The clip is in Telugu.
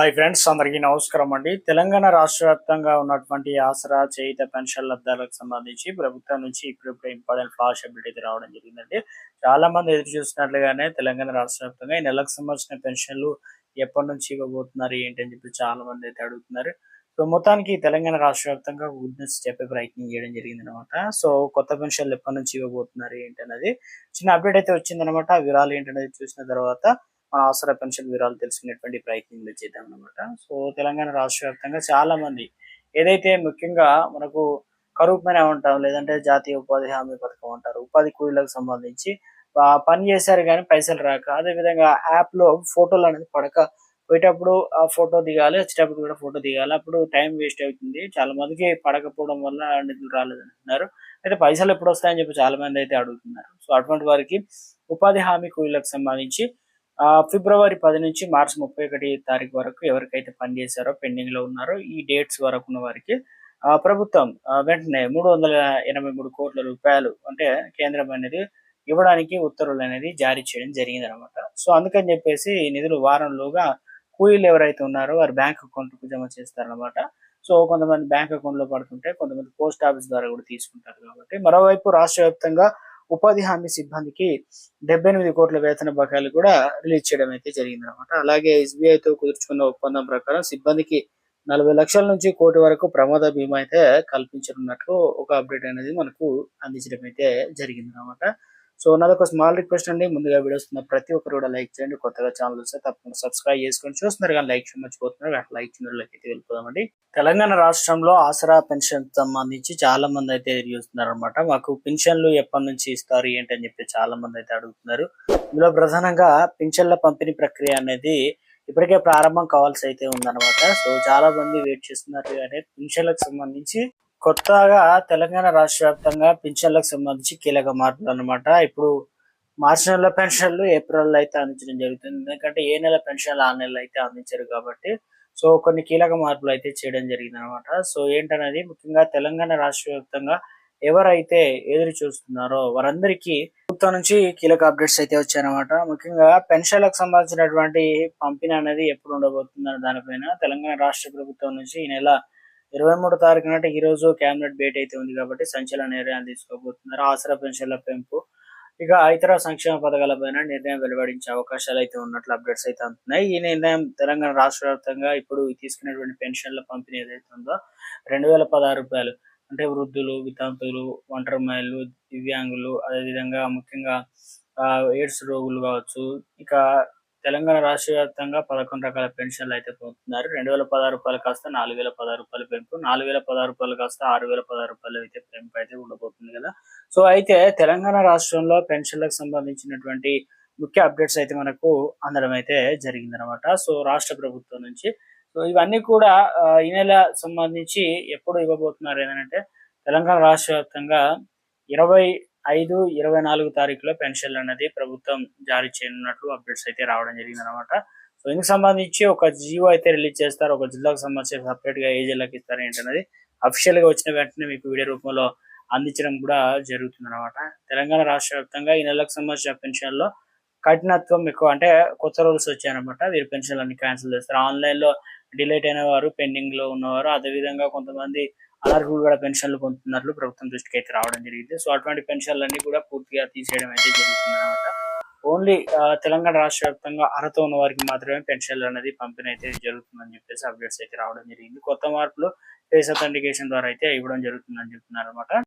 హాయ్ ఫ్రెండ్స్, అందరికీ నమస్కారం అండి. తెలంగాణ రాష్ట్ర వ్యాప్తంగా ఉన్నటువంటి ఆసరా, చేయుత పెన్షన్ లబ్ధాలకు సంబంధించి ప్రభుత్వం నుంచి ఇప్పుడు ఇంపార్టెంట్ ఫ్లాష్ అప్డేట్ అయితే రావడం జరిగిందండి. చాలా మంది ఎదురు చూస్తున్నట్లుగానే తెలంగాణ రాష్ట్ర వ్యాప్తంగా ఈ నెలకు సంబంధించిన పెన్షన్లు ఎప్పటి నుంచి ఇవ్వబోతున్నారు ఏంటి అని చెప్పి చాలా మంది అయితే అడుగుతున్నారు. సో మొత్తానికి తెలంగాణ రాష్ట్ర వ్యాప్తంగా గుడ్ న్యూస్ చెప్పే ప్రయత్నం చేయడం జరిగింది అనమాట. సో కొత్త పెన్షన్లు ఎప్పటి నుంచి ఇవ్వబోతున్నారు ఏంటి అనేది చిన్న అప్డేట్ అయితే వచ్చిందనమాట. ఆ వివరాలు ఏంటనేది చూసిన తర్వాత మన ఆసరా పెన్షన్ వివరాలు తెలుసుకునేటువంటి ప్రయత్నం చేద్దాం అనమాట. సో తెలంగాణ రాష్ట్ర వ్యాప్తంగా చాలా మంది ఏదైతే ముఖ్యంగా మనకు కరువు పని ఉంటాం, లేదంటే జాతీయ ఉపాధి హామీ పథకం అంటారు, ఉపాధి కూలీలకు సంబంధించి పని చేశారు కానీ పైసలు రాక, అదే విధంగా యాప్ లో ఫోటోలు అనేది పడక, పోయేటప్పుడు ఆ ఫోటో దిగాలి, వచ్చేటప్పుడు కూడా ఫోటో దిగాలి, అప్పుడు టైం వేస్ట్ అవుతుంది. చాలా మందికి పడకపోవడం వల్ల నిధులు రాలేదంటున్నారు. అయితే పైసలు ఎప్పుడు వస్తాయని చెప్పి చాలా మంది అయితే అడుగుతున్నారు. సో అటువంటి వారికి ఉపాధి హామీ కూలీలకు సంబంధించి ఫిబ్రవరి 10 నుంచి మార్చి 31 తారీఖు వరకు ఎవరికైతే పనిచేశారో, పెండింగ్ లో ఉన్నారో, ఈ డేట్స్ వరకు ఉన్న వారికి ప్రభుత్వం వెంటనే 383 కోట్ల రూపాయలు అంటే కేంద్రం అనేది ఇవ్వడానికి ఉత్తర్వులు అనేది జారీ చేయడం జరిగింది అనమాట. సో అందుకని చెప్పేసి ఈ నిధులు వారంలోగా కూలీలు ఎవరైతే ఉన్నారో వారి బ్యాంక్ అకౌంట్ కు జమ చేస్తారనమాట. సో కొంతమంది బ్యాంక్ అకౌంట్ లో పడుతుంటే, కొంతమంది పోస్ట్ ఆఫీస్ ద్వారా కూడా తీసుకుంటారు. కాబట్టి మరోవైపు రాష్ట్ర వ్యాప్తంగా ఉపాధి హామీ సిబ్బందికి 78 కోట్ల వేతన బకాయిలు కూడా రిలీజ్ చేయడం అయితే జరిగిందనమాట. అలాగే ఎస్బీఐతో కుదుర్చుకున్న ఒప్పందం ప్రకారం సిబ్బందికి 40 లక్షల నుంచి కోటి వరకు ప్రమాద బీమా అయితే కల్పించనున్నట్లు ఒక అప్డేట్ అనేది మనకు అందించడం అయితే జరిగిందనమాట. సో నాదొక స్మాల్ రిక్వెస్ట్ అండి, ముందుగా వీడియోస్ ప్రతి ఒక్కరు కూడా లైక్ చేయండి. కొత్తగా ఛానల్ వస్తే తప్పకుండా సబ్స్క్రైబ్ చేసుకొని చూస్తున్నారు కానీ లైక్ మర్చిపోతున్నారు. అట్లా లైక్ చిన్నట్లయితే అయితే వెళ్ళిపోదామండి. తెలంగాణ రాష్ట్రంలో ఆసరా పెన్షన్ సంబంధించి చాలా మంది అయితే ఎదురు చూస్తున్నారు అనమాట. మాకు పెన్షన్లు ఎప్పటి నుంచి ఇస్తారు ఏంటి అని చెప్పి చాలా మంది అయితే అడుగుతున్నారు. ఇందులో ప్రధానంగా పెన్షన్ల పంపిణీ ప్రక్రియ అనేది ఇప్పటికే ప్రారంభం కావాల్సి అయితే ఉందన్నమాట. సో చాలా మంది వెయిట్ చేస్తున్నారు. కానీ పెన్షన్లకు సంబంధించి కొత్తగా తెలంగాణ రాష్ట్ర వ్యాప్తంగా పింఛన్లకు సంబంధించి కీలక మార్పులు అన్నమాట. ఇప్పుడు మార్చి నెల పెన్షన్లు ఏప్రిల్ అయితే అందించడం జరుగుతుంది. ఎందుకంటే ఏ నెల పెన్షన్లు ఆ నెల అయితే అందించారు కాబట్టి. సో కొన్ని కీలక మార్పులు అయితే చేయడం జరిగింది అనమాట. సో ఏంటనేది ముఖ్యంగా తెలంగాణ రాష్ట్ర వ్యాప్తంగా ఎవరైతే ఎదురు చూస్తున్నారో వారందరికీ ప్రభుత్వం నుంచి కీలక అప్డేట్స్ అయితే వచ్చాయన్నమాట. ముఖ్యంగా పెన్షన్లకు సంబంధించినటువంటి పంపిణీ అనేది ఎప్పుడు ఉండబోతుందన్న దానిపైన తెలంగాణ రాష్ట్ర ప్రభుత్వం నుంచి ఈ నెల 23 తారీఖు నాటి ఈ రోజు కేబినెట్ భేటీ అయితే ఉంది కాబట్టి సంచలన నిర్ణయాలు తీసుకోబోతున్నారు. ఆసరా పెన్షన్ల పెంపు, ఇక ఇతర సంక్షేమ పథకాలపైన నిర్ణయం వెలువడించే అవకాశాలు అయితే ఉన్నట్లు అప్డేట్స్ అయితే అందుతున్నాయి. ఈ నిర్ణయం తెలంగాణ రాష్ట్ర వ్యాప్తంగా ఇప్పుడు తీసుకునేటువంటి పెన్షన్ల పంపిణీ ఏదైతే ఉందో 2016 రూపాయలు అంటే వృద్ధులు, వితంతువులు, ఒంటరి మహిళలు, దివ్యాంగులు, అదేవిధంగా ముఖ్యంగా ఎయిడ్స్ రోగులు కావచ్చు, ఇక తెలంగాణ రాష్ట్ర వ్యాప్తంగా 11 రకాల పెన్షన్లు అయితే పొందుతున్నారు. 2016 రూపాయలు కాస్త 4016 రూపాయలు పెంపు, 4016 రూపాయలు కాస్త 6016 రూపాయలు అయితే పెంపు అయితే ఉండబోతుంది కదా. సో అయితే తెలంగాణ రాష్ట్రంలో పెన్షన్లకు సంబంధించినటువంటి ముఖ్య అప్డేట్స్ అయితే మనకు అందడం అయితే జరిగిందనమాట. సో రాష్ట్ర ప్రభుత్వం నుంచి సో ఇవన్నీ కూడా ఈ నెల సంబంధించి ఎప్పుడు ఇవ్వబోతున్నారు ఏంటంటే తెలంగాణ రాష్ట్ర వ్యాప్తంగా 25, 24 తారీఖులో పెన్షన్లు అనేది ప్రభుత్వం జారీ చేయనున్నట్లు అప్డేట్స్ అయితే రావడం జరిగింది అనమాట. సో ఇందుకు సంబంధించి ఒక జియో అయితే రిలీజ్ చేస్తారు. ఒక జిల్లాకు సంబంధించి సపరేట్ గా ఏ జిల్లాకి ఇస్తారు ఏంటనేది అఫీషియల్ గా వచ్చిన వెంటనే మీకు వీడియో రూపంలో అందించడం కూడా జరుగుతుంది అనమాట. తెలంగాణ రాష్ట్ర వ్యాప్తంగా ఈ నెలకు సంబంధించిన పెన్షన్ లో కఠినత్వం ఎక్కువ, అంటే కొత్త రూల్స్ వచ్చాయన్నమాట. వీరి పెన్షన్లు అన్ని క్యాన్సిల్ చేస్తారు. ఆన్లైన్ లో డిలేట్ అయిన వారు, పెండింగ్ లో ఉన్నవారు, అదేవిధంగా కొంతమంది అనర్హులు కూడా పెన్షన్లు పొందుతున్నట్లు ప్రభుత్వం దృష్టికి అయితే రావడం జరిగింది. సో అటువంటి పెన్షన్లన్నీ కూడా పూర్తిగా తీసేయడం అయితే జరుగుతుంది అనమాట. ఓన్లీ తెలంగాణ రాష్ట్ర వ్యాప్తంగా అర్హత ఉన్న వారికి మాత్రమే పెన్షన్లు అనేది పంపిణీ అయితే జరుగుతుందని చెప్పేసి అప్డేట్స్ అయితే రావడం జరిగింది. కొత్త మార్పులు ఫేస్ అథెంటికేషన్ ద్వారా అయితే ఇవ్వడం జరుగుతుందని చెప్తున్నారు అనమాట.